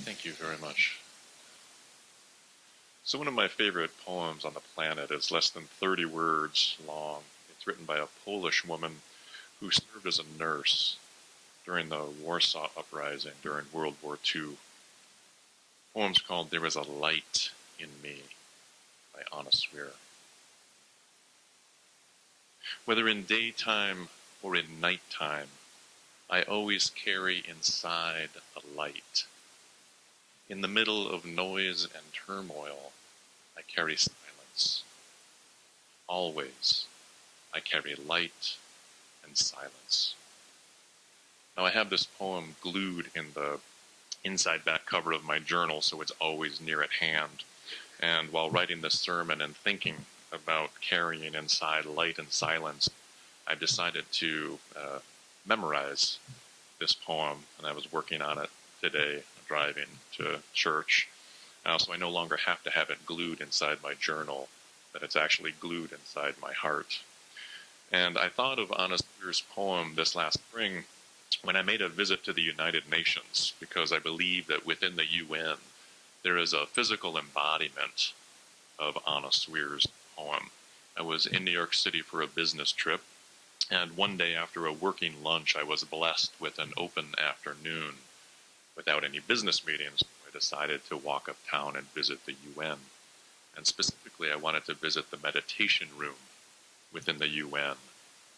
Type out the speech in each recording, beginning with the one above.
Thank you very much. So one of my favorite poems on the planet is less than 30 words long. It's written by a Polish woman who served as a nurse during the Warsaw Uprising during World War II. The poem's called There Is a Light in Me by Anna Swear. Whether in daytime or in nighttime, I always carry inside a light. In the middle of noise and turmoil, I carry silence. Always, I carry light and silence. Now, I have this poem glued in the inside back cover of my journal, so it's always near at hand. And while writing this sermon and thinking about carrying inside light and silence, I've decided to memorize this poem, and I was working on it today, driving to church. So I no longer have to have it glued inside my journal, but it's actually glued inside my heart. And I thought of Anna Swear's poem this last spring when I made a visit to the United Nations, because I believe that within the UN there is a physical embodiment of Anna Swear's poem. I was in New York City for a business trip, and one day after a working lunch I was blessed with an open afternoon without any business meetings. I decided to walk uptown and visit the UN. And specifically, I wanted to visit the meditation room within the UN,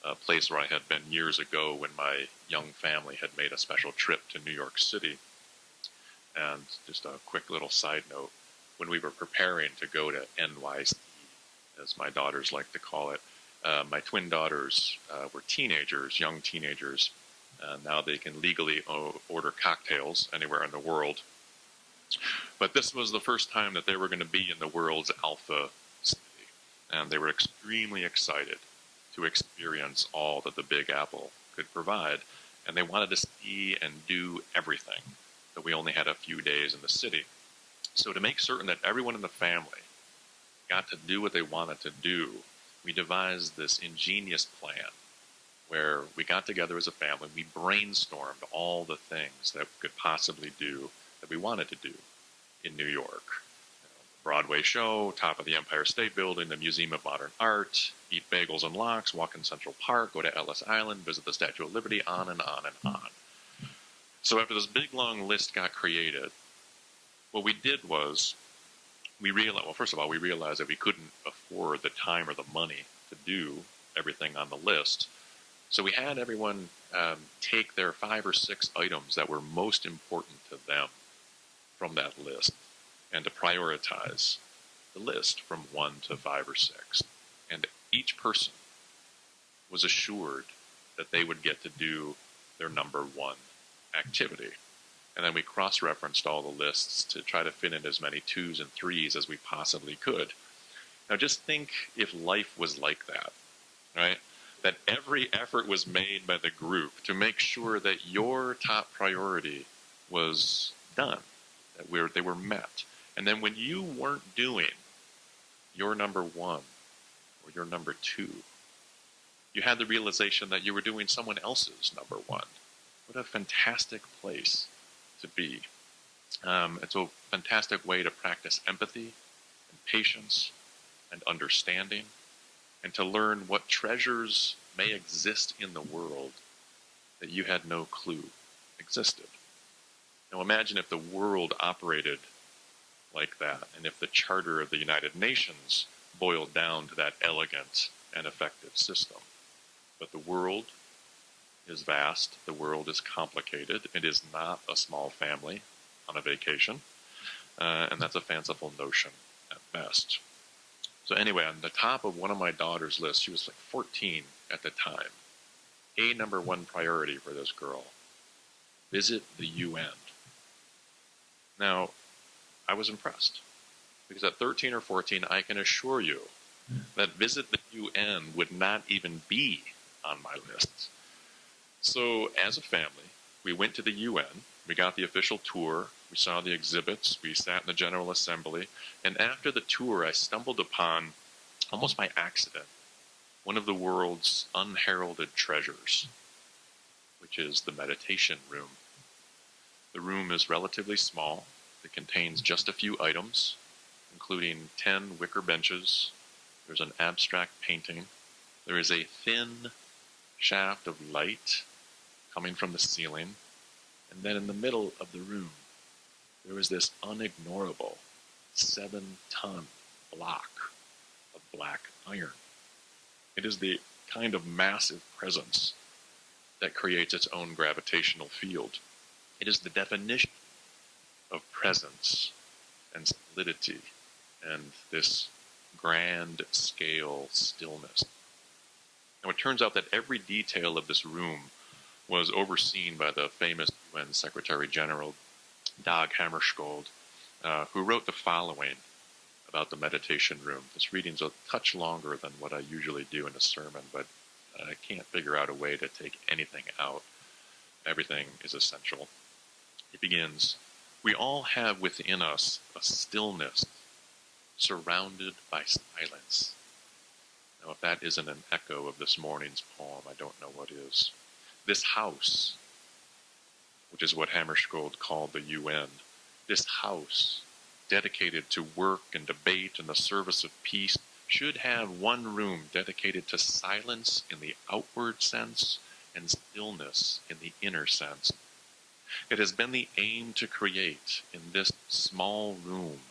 a place where I had been years ago when my young family had made a special trip to New York City. And just a quick little side note, when we were preparing to go to NYC, as my daughters like to call it, my twin daughters were teenagers, young teenagers. Now they can legally order cocktails anywhere in the world. But this was the first time that they were going to be in the world's alpha city. And they were extremely excited to experience all that the Big Apple could provide. And they wanted to see and do everything, but we only had a few days in the city. So to make certain that everyone in the family got to do what they wanted to do, we devised this ingenious plan where we got together as a family, we brainstormed all the things that we could possibly do that we wanted to do in New York. Broadway show, top of the Empire State Building, the Museum of Modern Art, eat bagels and lox, walk in Central Park, go to Ellis Island, visit the Statue of Liberty, on and on and on. So after this big long list got created, what we did was we realized that we couldn't afford the time or the money to do everything on the list. So we had everyone take their 5 or 6 items that were most important to them from that list and to prioritize the list from 1 to 5 or 6. And each person was assured that they would get to do their number 1 activity. And then we cross-referenced all the lists to try to fit in as many 2s and 3s as we possibly could. Now just think if life was like that, right? That every effort was made by the group to make sure that your top priority was done, that they were met. And then when you weren't doing your number 1 or your number 2, you had the realization that you were doing someone else's number 1. What a fantastic place to be. It's a fantastic way to practice empathy and patience and understanding, and to learn what treasures may exist in the world that you had no clue existed. Now imagine if the world operated like that, and if the Charter of the United Nations boiled down to that elegant and effective system. But the world is vast, the world is complicated, it is not a small family on a vacation, and that's a fanciful notion at best. So anyway, on the top of one of my daughter's lists, she was like 14 at the time, a number 1 priority for this girl, visit the UN. Now, I was impressed, because at 13 or 14, I can assure you that visit the UN would not even be on my list. So as a family, we went to the UN, we got the official tour, we saw the exhibits, we sat in the General Assembly, and after the tour I stumbled upon, almost by accident, one of the world's unheralded treasures, which is the meditation room. The room is relatively small, that contains just a few items, including 10 wicker benches. There's an abstract painting. There is a thin shaft of light coming from the ceiling. And then in the middle of the room, there is this unignorable 7-ton block of black iron. It is the kind of massive presence that creates its own gravitational field. It is the definition of presence and solidity and this grand scale stillness. Now it turns out that every detail of this room was overseen by the famous UN Secretary General Dag Hammarskjöld, who wrote the following about the meditation room. This reading's a touch longer than what I usually do in a sermon, but I can't figure out a way to take anything out. Everything is essential. It begins, "We all have within us a stillness surrounded by silence." Now, if that isn't an echo of this morning's poem, I don't know what is. This house, which is what Hammarskjöld called the UN, this house, dedicated to work and debate and the service of peace, should have one room dedicated to silence in the outward sense and stillness in the inner sense. It has been the aim to create in this small room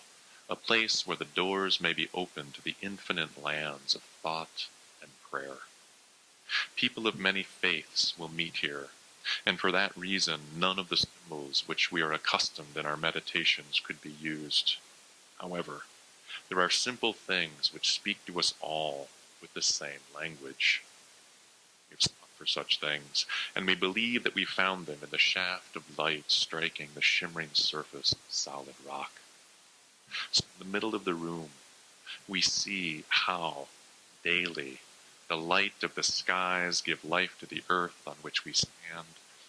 a place where the doors may be open to the infinite lands of thought and prayer. People of many faiths will meet here, and for that reason none of the symbols which we are accustomed in our meditations could be used. However, there are simple things which speak to us all with the same language. We've sought for such things, and we believe that we found them in the shaft of light striking the shimmering surface of solid rock. So in the middle of the room, we see how, daily, the light of the skies give life to the earth on which we stand,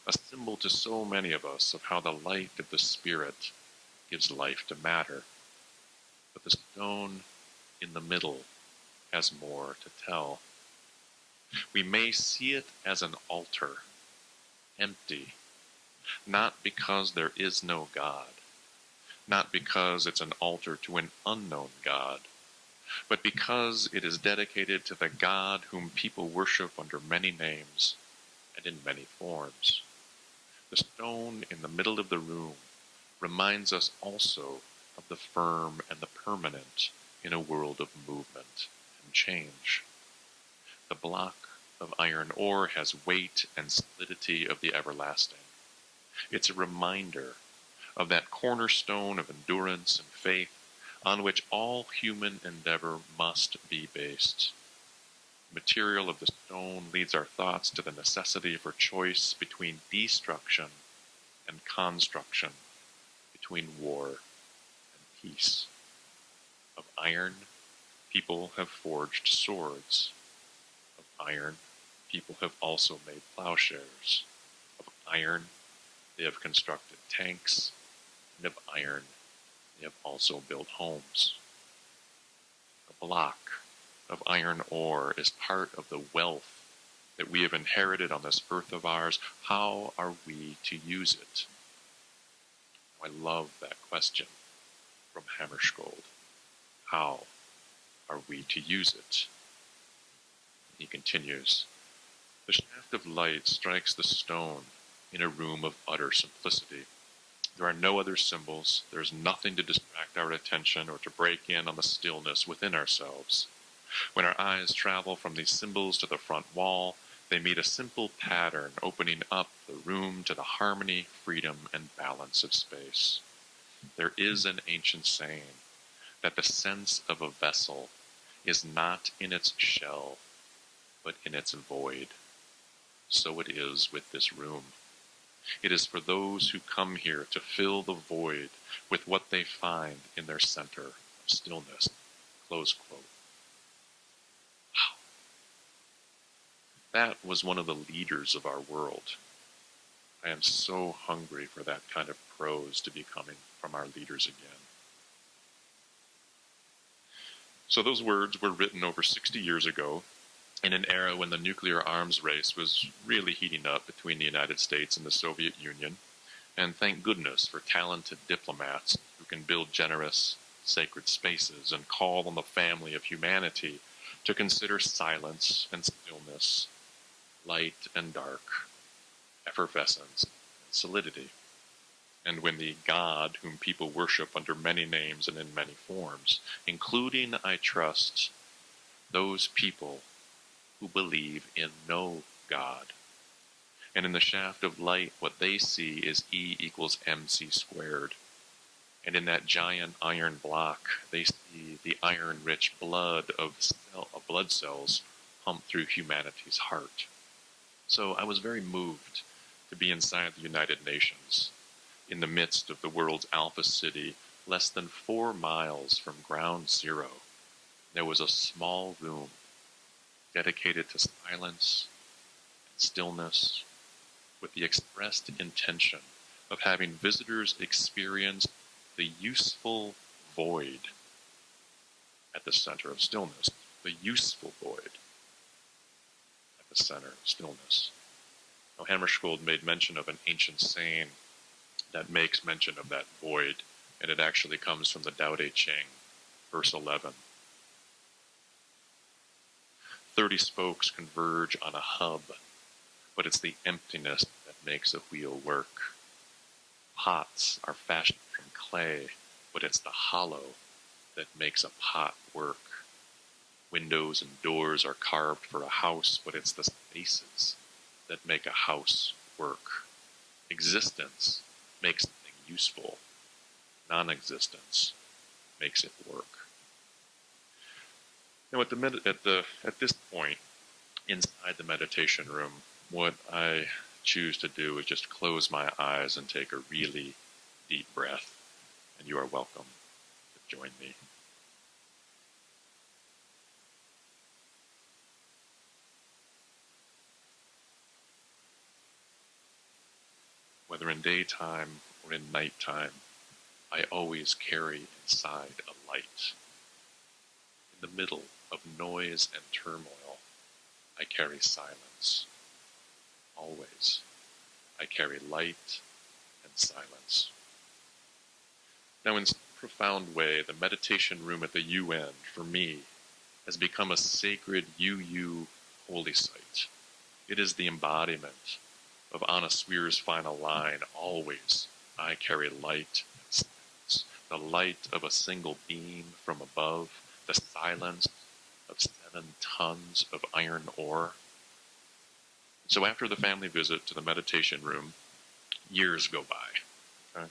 a symbol to so many of us of how the light of the Spirit gives life to matter. But the stone in the middle has more to tell. We may see it as an altar, empty, not because there is no God, not because it's an altar to an unknown God, but because it is dedicated to the God whom people worship under many names and in many forms. The stone in the middle of the room reminds us also of the firm and the permanent in a world of movement and change. The block of iron ore has weight and solidity of the everlasting. It's a reminder of that cornerstone of endurance and faith on which all human endeavor must be based. The material of the stone leads our thoughts to the necessity for choice between destruction and construction, between war and peace. Of iron, people have forged swords. Of iron, people have also made plowshares. Of iron, they have constructed tanks, and of iron, they have also built homes. A block of iron ore is part of the wealth that we have inherited on this earth of ours. How are we to use it? I love that question from Hammarskjöld. How are we to use it? He continues, "The shaft of light strikes the stone in a room of utter simplicity. There are no other symbols. There is nothing to distract our attention or to break in on the stillness within ourselves. When our eyes travel from these symbols to the front wall, they meet a simple pattern opening up the room to the harmony, freedom, and balance of space. There is an ancient saying that the sense of a vessel is not in its shell, but in its void. So it is with this room. It is for those who come here to fill the void with what they find in their center of stillness." Close quote. Wow. That was one of the leaders of our world. I am so hungry for that kind of prose to be coming from our leaders again. So those words were written over 60 years ago, in an era when the nuclear arms race was really heating up between the United States and the Soviet Union, And thank goodness for talented diplomats who can build generous, sacred spaces and call on the family of humanity to consider silence and stillness, light and dark, effervescence and solidity. And when the God whom people worship under many names and in many forms, including, I trust, those people who believe in no God. And in the shaft of light, what they see is E equals mc squared. And in that giant iron block, they see the iron-rich blood of blood cells pump through humanity's heart. So I was very moved to be inside the United Nations, in the midst of the world's alpha city, less than 4 miles from ground zero. There was a small room dedicated to silence and stillness, with the expressed intention of having visitors experience the useful void at the center of stillness, the useful void at the center of stillness. Now, Hammarskjöld made mention of an ancient saying that makes mention of that void, and it actually comes from the Tao Te Ching, verse 11. 30 spokes converge on a hub, but it's the emptiness that makes a wheel work. Pots are fashioned from clay, but it's the hollow that makes a pot work. Windows and doors are carved for a house, but it's the spaces that make a house work. Existence makes something useful. Non-existence makes it work. Now, at this point, inside the meditation room, what I choose to do is just close my eyes and take a really deep breath, and you are welcome to join me. Whether in daytime or in nighttime, I always carry inside a light. In the middle of noise and turmoil, I carry silence. Always, I carry light and silence. Now, in some profound way, the meditation room at the UN, for me, has become a sacred UU holy site. It is the embodiment of Anna Sweer's final line, always I carry light and silence, the light of a single beam from above, the silence of 7 tons of iron ore. So after the family visit to the meditation room, years go by. Okay?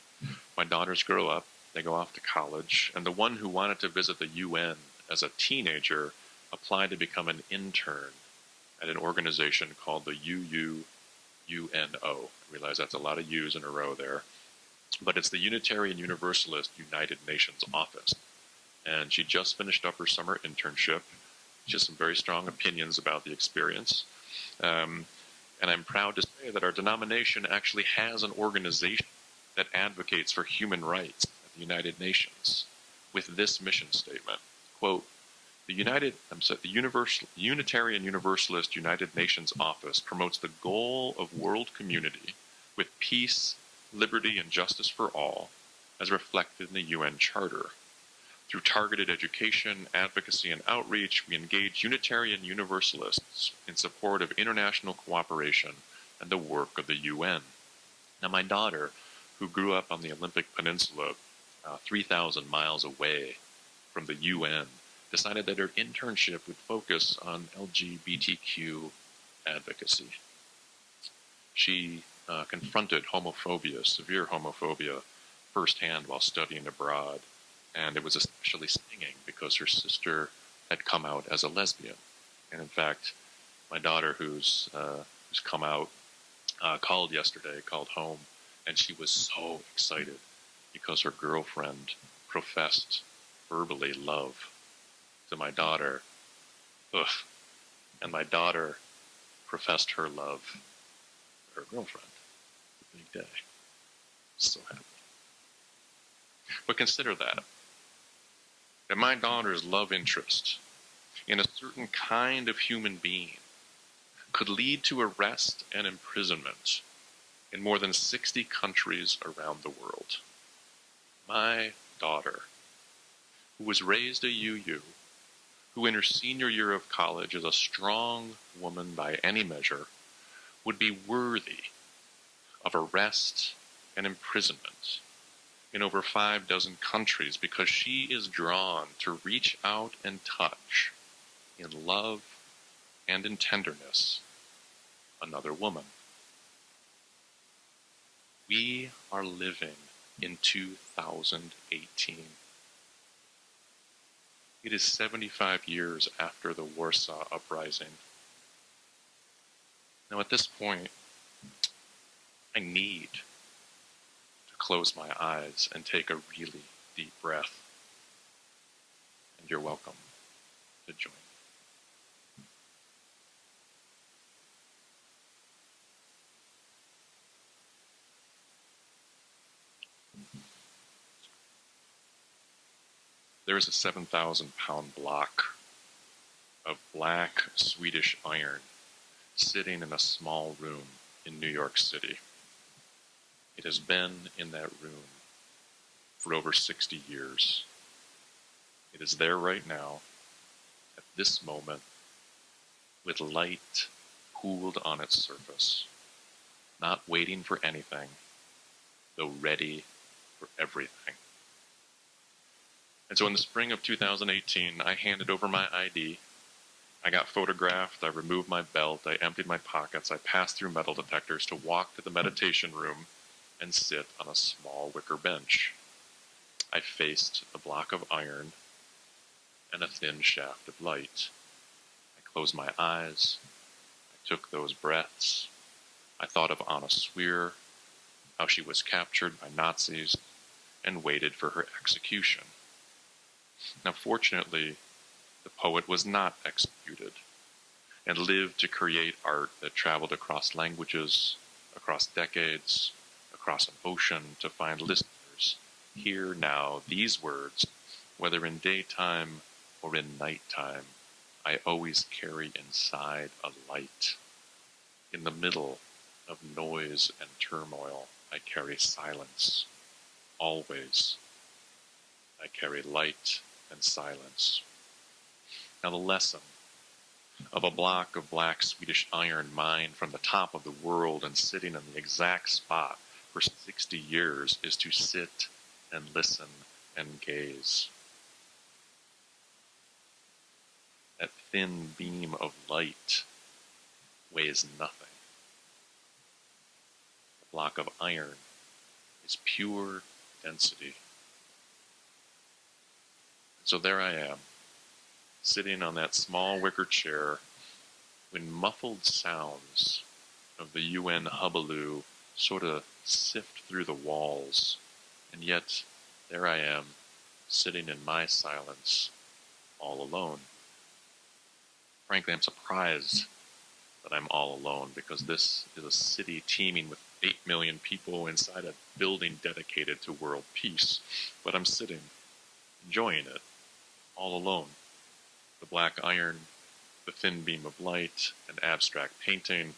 My daughters grow up, they go off to college, and the one who wanted to visit the UN as a teenager applied to become an intern at an organization called the UNO. I realize that's a lot of U's in a row there. But it's the Unitarian Universalist United Nations office. And she just finished up her summer internship. She has some very strong opinions about the experience. And I'm proud to say that our denomination actually has an organization that advocates for human rights at the United Nations with this mission statement, quote, the Unitarian Universalist United Nations office promotes the goal of world community with peace, liberty, and justice for all, as reflected in the UN Charter. Through targeted education, advocacy, and outreach, we engage Unitarian Universalists in support of international cooperation and the work of the UN. Now, my daughter, who grew up on the Olympic Peninsula, 3,000 miles away from the UN, decided that her internship would focus on LGBTQ advocacy. She confronted homophobia, severe homophobia, firsthand while studying abroad. And it was especially stinging because her sister had come out as a lesbian. And in fact, my daughter, who's come out, called home, and she was so excited because her girlfriend professed verbally love to my daughter. Ugh. And my daughter professed her love to her girlfriend. A big day. So happy. But consider that my daughter's love interest in a certain kind of human being could lead to arrest and imprisonment in more than 60 countries around the world. My daughter, who was raised a UU, who in her senior year of college is a strong woman by any measure, would be worthy of arrest and imprisonment in over 6 countries because she is drawn to reach out and touch, in love and in tenderness, another woman. We are living in 2018. It is 75 years after the Warsaw Uprising. Now at this point, I need to close my eyes and take a really deep breath. And you're welcome to join me. There is a 7,000-pound block of black Swedish iron sitting in a small room in New York City. It has been in that room for over 60 years. It is there right now, at this moment, with light pooled on its surface, not waiting for anything, though ready for everything. And so in the spring of 2018, I handed over my ID. I got photographed, I removed my belt, I emptied my pockets, I passed through metal detectors to walk to the meditation room and sit on a small wicker bench. I faced a block of iron and a thin shaft of light. I closed my eyes, I took those breaths, I thought of Anna Swear, how she was captured by Nazis, and waited for her execution. Now, fortunately, the poet was not executed and lived to create art that traveled across languages, across decades, across an ocean to find listeners. Hear now these words, whether in daytime or in nighttime, I always carry inside a light. In the middle of noise and turmoil, I carry silence. Always, I carry light and silence. Now the lesson of a block of black Swedish iron mined from the top of the world and sitting in the exact spot for 60 years is to sit and listen and gaze. That thin beam of light weighs nothing. A block of iron is pure density. So there I am, sitting on that small wicker chair when muffled sounds of the UN hubbub sort of sift through the walls, and yet there I am, sitting in my silence, all alone. Frankly, I'm surprised that I'm all alone, because this is a city teeming with 8 million people inside a building dedicated to world peace, but I'm sitting, enjoying it, all alone. The black iron, the thin beam of light, an abstract painting,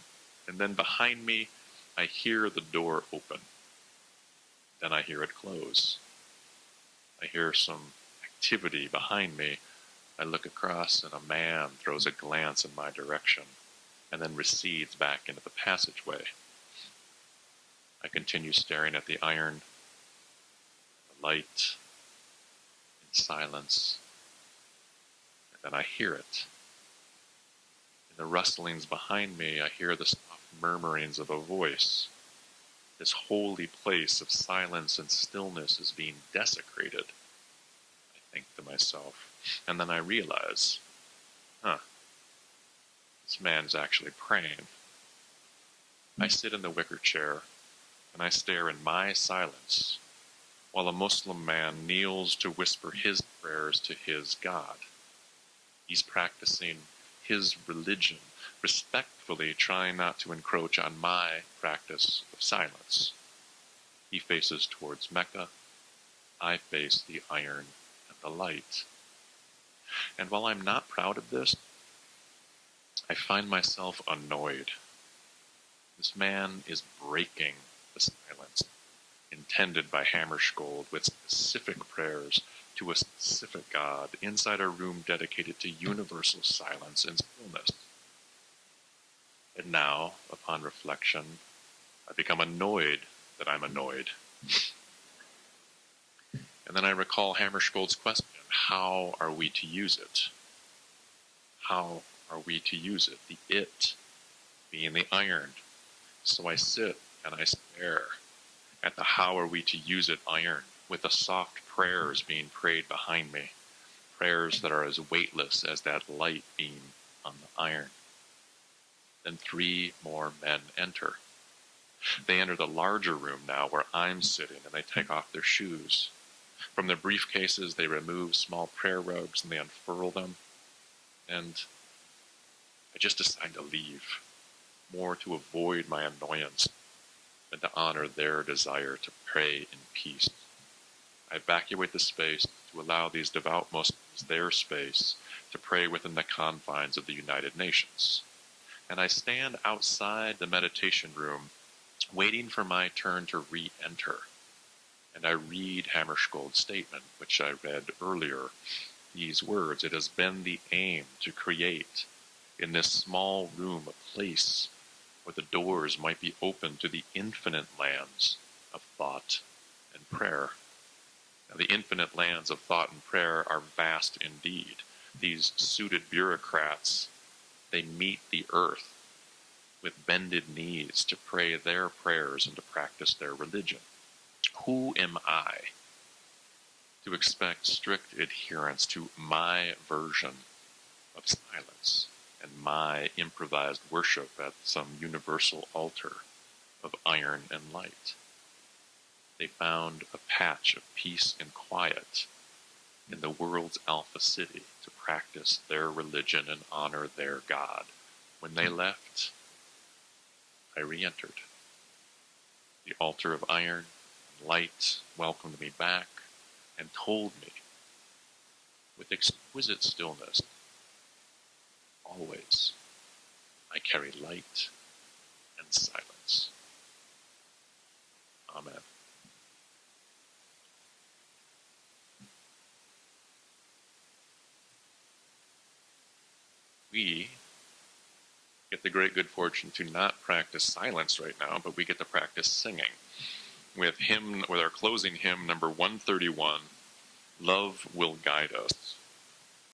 and then behind me, I hear the door open. Then I hear it close. I hear some activity behind me. I look across and a man throws a glance in my direction and then recedes back into the passageway. I continue staring at the iron, the light, in silence. Then I hear it. In the rustlings behind me, I hear the soft murmurings of a voice. This holy place of silence and stillness is being desecrated, I think to myself. And then I realize, this man's actually praying. I sit in the wicker chair, and I stare in my silence, while a Muslim man kneels to whisper his prayers to his God. He's practicing his religion, respectfully trying not to encroach on my practice of silence. He faces towards Mecca. I face the iron and the light. And while I'm not proud of this, I find myself annoyed. This man is breaking the silence intended by Hammarskjöld with specific prayers to a specific God inside a room dedicated to universal silence and stillness. And now, upon reflection, I become annoyed that I'm annoyed. And then I recall Hammarskjöld's question, how are we to use it? How are we to use it? The it being the iron. So I sit and I stare at the how are we to use it iron, with the soft prayers being prayed behind me, prayers that are as weightless as that light beam on the iron. Then 3 more men enter. They enter the larger room now where I'm sitting, and they take off their shoes. From their briefcases, they remove small prayer rugs and they unfurl them. And I just decide to leave, more to avoid my annoyance than to honor their desire to pray in peace. I evacuate the space to allow these devout Muslims their space to pray within the confines of the United Nations. And I stand outside the meditation room, waiting for my turn to re-enter. And I read Hammarskjöld's statement, which I read earlier, these words: "It has been the aim to create in this small room a place where the doors might be open to the infinite lands of thought and prayer." Now, the infinite lands of thought and prayer are vast indeed. These suited bureaucrats, they meet the earth with bended knees to pray their prayers and to practice their religion. Who am I to expect strict adherence to my version of silence and my improvised worship at some universal altar of iron and light? They found a patch of peace and quiet in the world's alpha city to practice their religion and honor their God. When they left, I re-entered. The altar of iron and light welcomed me back and told me with exquisite stillness, always I carry light and silence. Amen. We get the great good fortune to not practice silence right now, but we get to practice singing with our closing hymn number 131, Love Will Guide Us.